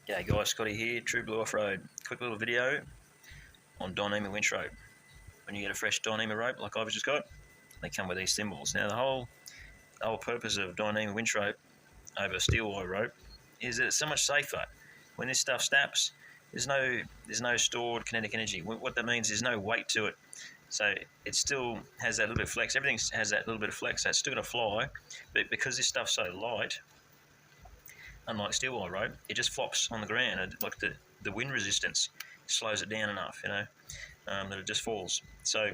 G'day guys, Scotty here, True Blue Off-Road. Quick little video on Dyneema winch rope. When you get a fresh Dyneema rope like I've just got, they come with these thimbles. Now the whole purpose of Dyneema winch rope over steel wire rope is that it's so much safer. When this stuff snaps, there's no stored kinetic energy. What that means is no weight to it. So it still has that little bit of flex. Everything has that little bit of flex, so it's still going to fly, but because this stuff's so light, unlike steel wire rope, it just flops on the ground. Like the wind resistance slows it down enough, that it just falls. So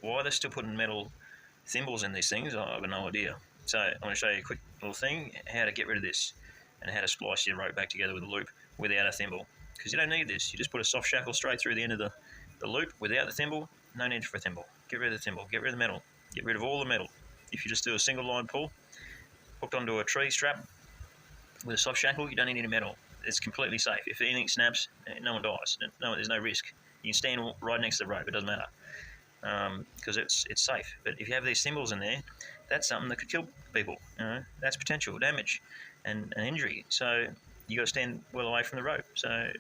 why they're still putting metal thimbles in these things, I've got no idea. So I'm going to show you a quick little thing, how to get rid of this and how to splice your rope back together with a loop without a thimble. Because you don't need this. You just put a soft shackle straight through the end of the loop without the thimble. No need for a thimble. Get rid of the thimble. Get rid of the metal. Get rid of all the metal. If you just do a single line pull, hooked onto a tree strap, with a soft shackle, you don't need any metal. It's completely safe. If anything snaps, no one dies. There's no risk. You can stand right next to the rope. It doesn't matter because it's safe. But if you have these thimbles in there, that's something that could kill people. That's potential damage and injury. So you got to stand well away from the rope. So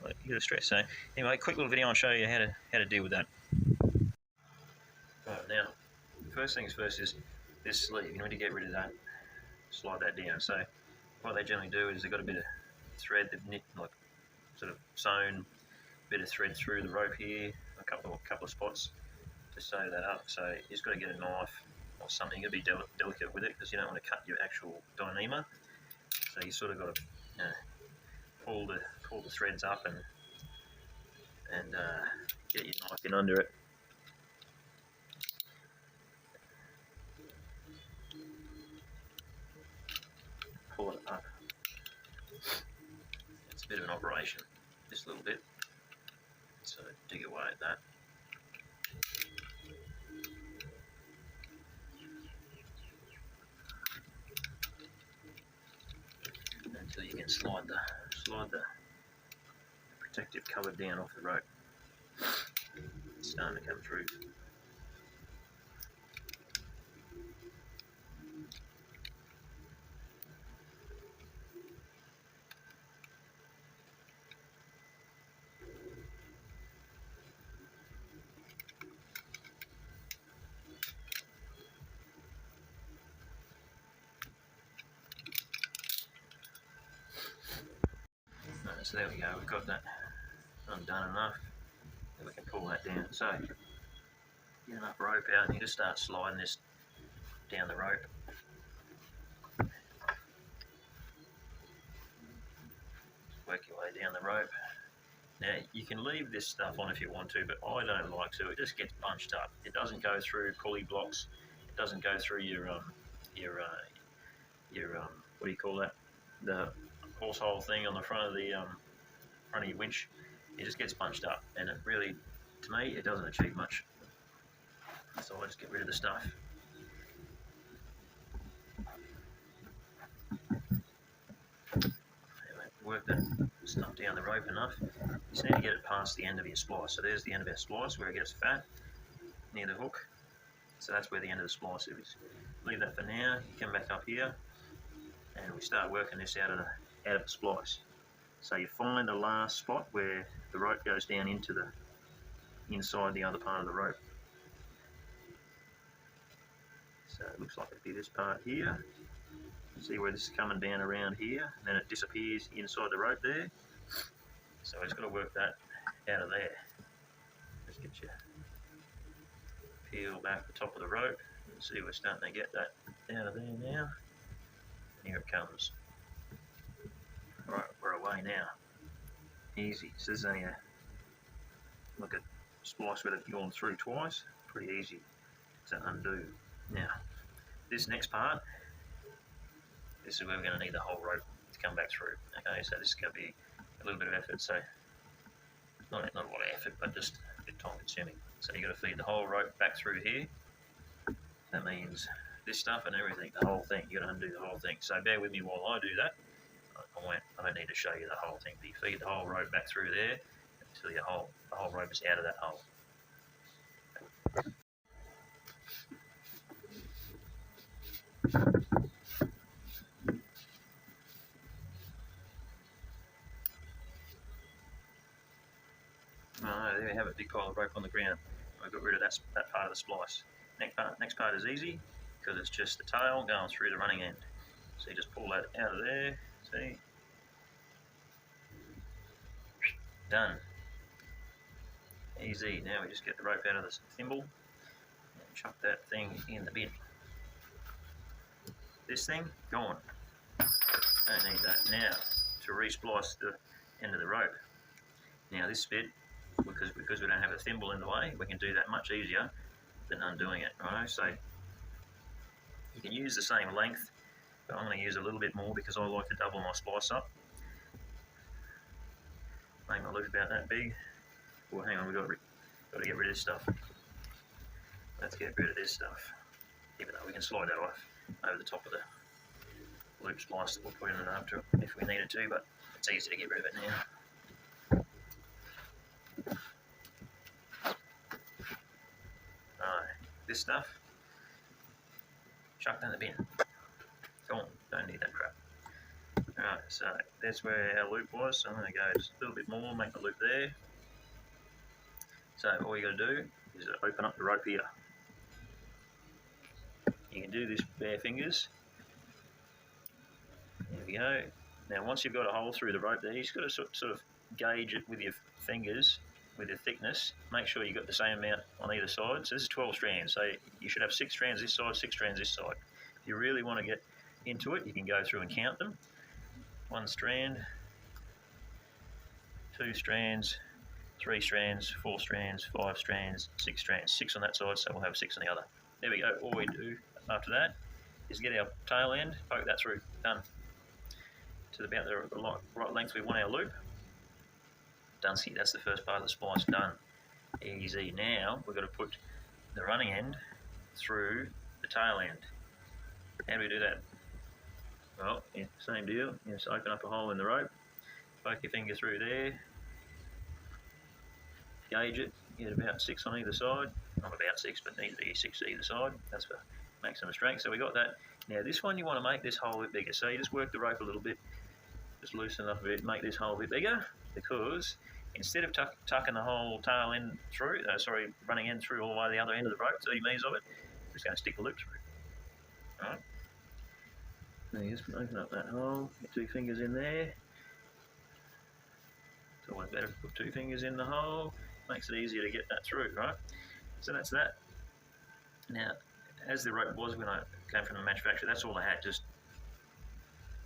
you got to stress. So anyway, quick little video. I'll show you how to deal with that. Right, now, first things first is this sleeve. You need to get rid of that. Slide that down. So what they generally do is they've got a bit of thread, they've knit, like sort of sewn a bit of thread through the rope here, a couple of spots to sew that up. So you just got to get a knife or something. You've got to be delicate with it because you don't want to cut your actual Dyneema. So you sort of got to pull the threads up and get your knife in under it. Pull it up. It's a bit of an operation, just a little bit. So dig away at that. Until you can slide the protective cover down off the rope. It's starting to come through. So there we go, we've got that undone enough that we can pull that down. So get enough rope out and you just start sliding this down the rope. Work your way down the rope. Now you can leave this stuff on if you want to, but I don't like to. It just gets bunched up. It doesn't go through pulley blocks. It doesn't go through your what do you call that? The horse hole thing on the front of your winch. It just gets bunched up, and it really, to me, it doesn't achieve much. So I just get rid of the stuff. Anyway, work that stuff down the rope enough. You just need to get it past the end of your splice. So there's the end of our splice where it gets fat near the hook. So that's where the end of the splice is. Leave that for now. You come back up here, and we start working this out of the splice. So you find the last spot where the rope goes down into inside the other part of the rope. So it looks like it'd be this part here. See where this is coming down around here, and then it disappears inside the rope there. So we've just got to work that out of there. Just get you peel back the top of the rope. You can see we're starting to get that out of there now. Here it comes. Right, we're away now. Easy. So this is only a splice with it gone through twice. Pretty easy to undo. Now, this next part, this is where we're going to need the whole rope to come back through. Okay, so this is going to be a little bit of effort. So not a lot of effort, but just a bit time consuming. So you've got to feed the whole rope back through here. That means this stuff and everything, the whole thing. You've got to undo the whole thing. So bear with me while I do that. I don't need to show you the whole thing, but you feed the whole rope back through there until the whole rope is out of that hole. Oh, there we have it, big pile of rope on the ground. We've got rid of that part of the splice. Next part is easy because it's just the tail going through the running end. So you just pull that out of there, see? Done. Easy. Now we just get the rope out of the thimble and chuck that thing in the bin. This thing, gone. Don't need that. Now, to re-splice the end of the rope. Now this bit, because we don't have a thimble in the way, we can do that much easier than undoing it, right? So you can use the same length, but I'm going to use a little bit more because I like to double my splice up. Make my loop about that big. Well, hang on, we've got to get rid of this stuff. Let's get rid of this stuff. Even though we can slide that off over the top of the loop splice that we'll put in it after if we needed to, but it's easy to get rid of it now. Alright, this stuff, chuck that in the bin. Go on, don't need that crap. Alright, so that's where our loop was. So I'm going to go just a little bit more, make the loop there. So all you got to do is open up the rope here. You can do this bare fingers. There we go. Now once you've got a hole through the rope there, you've just got to sort of gauge it with your fingers, with the thickness. Make sure you've got the same amount on either side. So this is 12 strands, so you should have 6 strands this side, 6 strands this side. If you really want to get into it, you can go through and count them. 1 strand, 2 strands, 3 strands, 4 strands, 5 strands, 6 strands. 6 on that side, so we'll have 6 on the other. There we go. All we do after that is get our tail end, poke that through. Done. To about the right length we want our loop. Done. See, that's the first part of the splice done. Easy. Now we've got to put the running end through the tail end. How do we do that? Well, yeah, same deal. You just open up a hole in the rope, poke your finger through there, gauge it, get about 6 on either side. Not about 6, but need to be 6 either side. That's for maximum strength. So we got that. Now this one you want to make this hole a bit bigger. So you just work the rope a little bit, just loosen it up a bit, make this hole a bit bigger, because instead of tucking the whole tail end through, running end through all the way to the other end of the rope, 30 metres of it, we're just going to stick the loop through. Alright. Now you just open up that hole, get 2 fingers in there. It's always better to put 2 fingers in the hole, makes it easier to get that through, right? So that's that. Now, as the rope was when I came from the manufacturer, that's all I had, just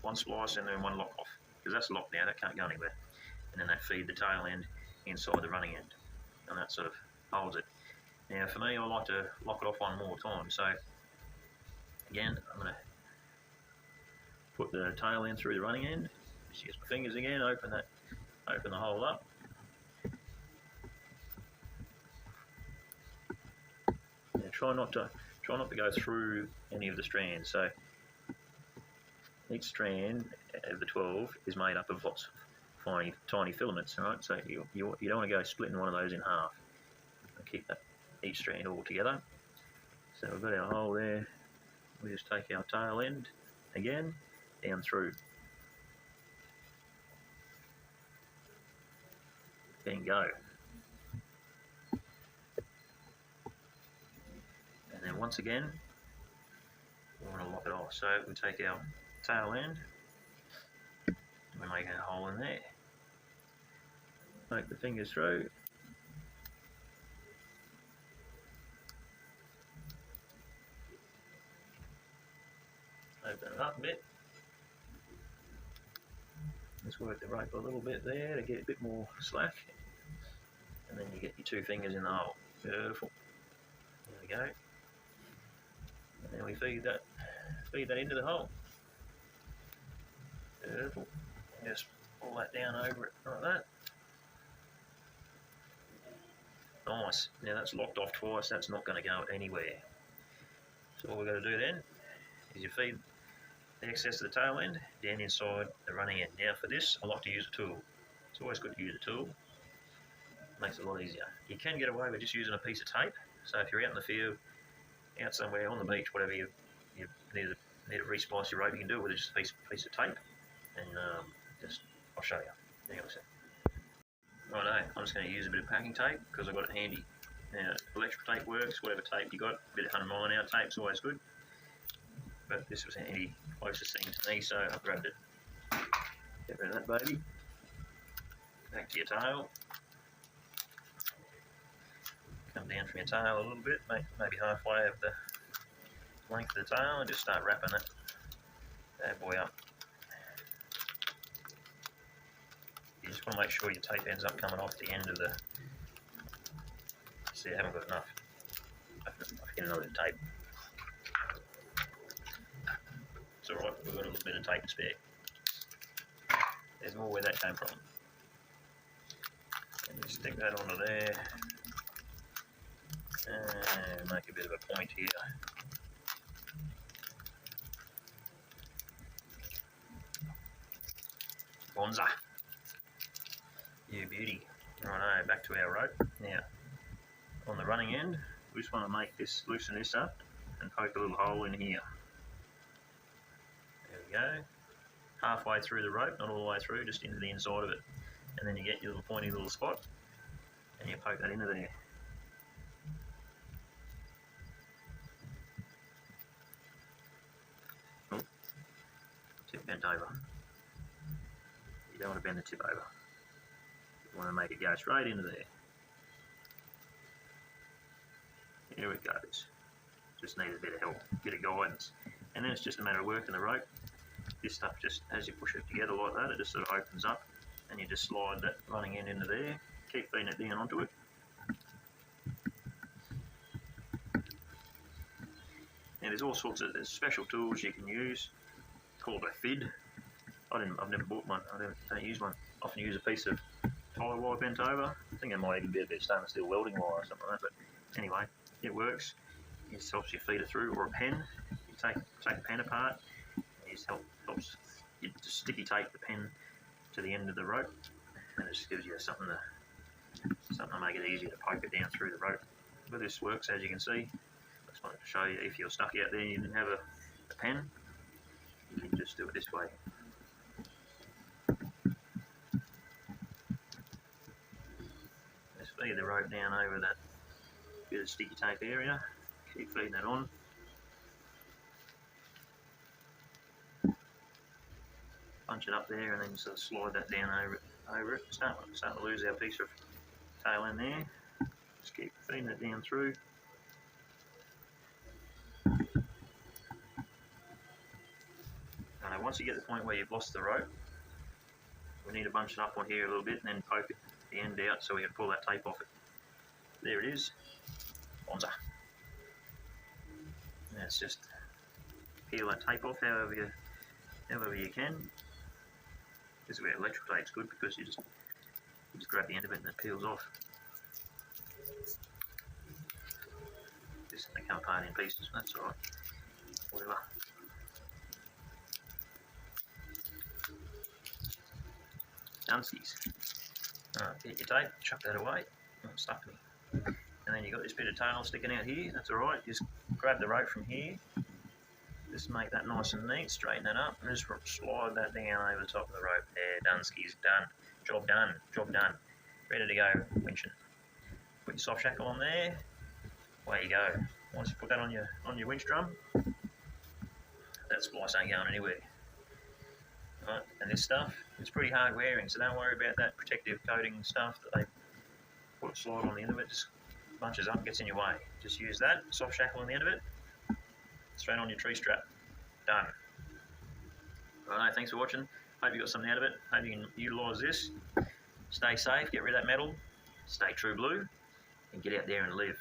1 splice and then 1 lock off, because that's locked now, that can't go anywhere. And then they feed the tail end inside the running end, and that sort of holds it. Now for me, I like to lock it off 1 more time, so again, I'm going to put the tail end through the running end, just use my fingers again, open the hole up. Now try not to go through any of the strands. So each strand of the 12 is made up of lots of tiny filaments, right? So you don't want to go splitting one of those in half. Keep each strand all together. So we've got our hole there. We just take our tail end again down through. Then go. And then once again, we want to lock it off. So we take our tail end, we make a hole in there. Poke the fingers through. Open it up a bit. Just work the rope a little bit there to get a bit more slack. And then you get your 2 fingers in the hole. Beautiful. There we go. And then we feed that into the hole. Beautiful. Just pull that down over it like that. Nice. Now that's locked off twice, that's not going to go anywhere. So all we've got to do then is you feed the excess of the tail end down inside the running end. Now for this, I like to use a tool. It's always good to use a tool. Makes it a lot easier. You can get away with just using a piece of tape. So if you're out in the field, out somewhere on the beach, whatever, you need to re-splice your rope, you can do it with just a piece of tape. And I'll show you. Hang on a sec. Righto, I'm just going to use a bit of packing tape because I've got it handy. Now, electric tape works, whatever tape you got, a bit of 100 mile an hour tape's always good. But this was handy, closest thing to me, so I grabbed it. Get rid of that baby. Back to your tail. Come down from your tail a little bit, maybe halfway of the length of the tail, and just start wrapping that bad boy up. You just want to make sure your tape ends up coming off the end of the... See, I haven't got enough. I'll get another bit of tape. It's alright, we've got a little bit of tape to spare. There's more where that came from. And just stick that onto there. And make a bit of a point here. Bonza. You beauty. Righto, back to our rope. Now, on the running end, we just want to make this, loosen this up and poke a little hole in here. There we go. Halfway through the rope, not all the way through, just into the inside of it. And then you get your little pointy little spot and you poke that into there. Oh, tip bent over. You don't want to bend the tip over. You want to make it go straight into there. Here it goes. Just needs a bit of help, a bit of guidance. And then it's just a matter of working the rope. This stuff just, as you push it together like that, it just sort of opens up and you just slide that running end into there. Keep feeding it down onto it. Now there's all sorts of special tools you can use, called a fid. I've never bought one, don't use one. I often use a piece of tire wire bent over. I think it might even be a bit of stainless steel welding wire or something like that, but anyway, it works. It just helps you feed it through, or a pen. You take a pen apart, and it just helps you just sticky tape the pen to the end of the rope, and it just gives you something to make it easier to poke it down through the rope. But this works, as you can see. I just wanted to show you, if you're stuck out there and you didn't have a pen, you can just do it this way. Just feed the rope down over that bit of sticky tape area. Keep feeding that on. Punch it up there and then sort of slide that down over it. Start to lose our piece of tail in there. Just keep feeding it down through. And once you get to the point where you've lost the rope, we need to bunch it up on here a little bit and then poke the end out so we can pull that tape off it. There it is. Bonza. And it's just peel that tape off however you can. This is where electric tape's good because you just grab the end of it and it peels off. They come apart in pieces, that's alright. Whatever. Dunskies. Alright, get your tape, chuck that away. Oh, it stuck me. And then you've got this bit of tail sticking out here, that's alright. Just grab the rope from here. Just make that nice and neat, straighten it up, and just slide that down over the top of the rope. There, Dunskies, done. Job done, job done. Ready to go, winching. Put your soft shackle on there. Away you go. Once you put that on your winch drum, that splice ain't going anywhere. Right, and this stuff, it's pretty hard wearing, so don't worry about that protective coating and stuff that they put a slide on the end of it. Just bunches up, gets in your way. Just use that, soft shackle on the end of it, straight on your tree strap. Done. Right, thanks for watching. Hope you got something out of it. Hope you can utilise this. Stay safe, get rid of that metal, stay true blue, and get out there and live.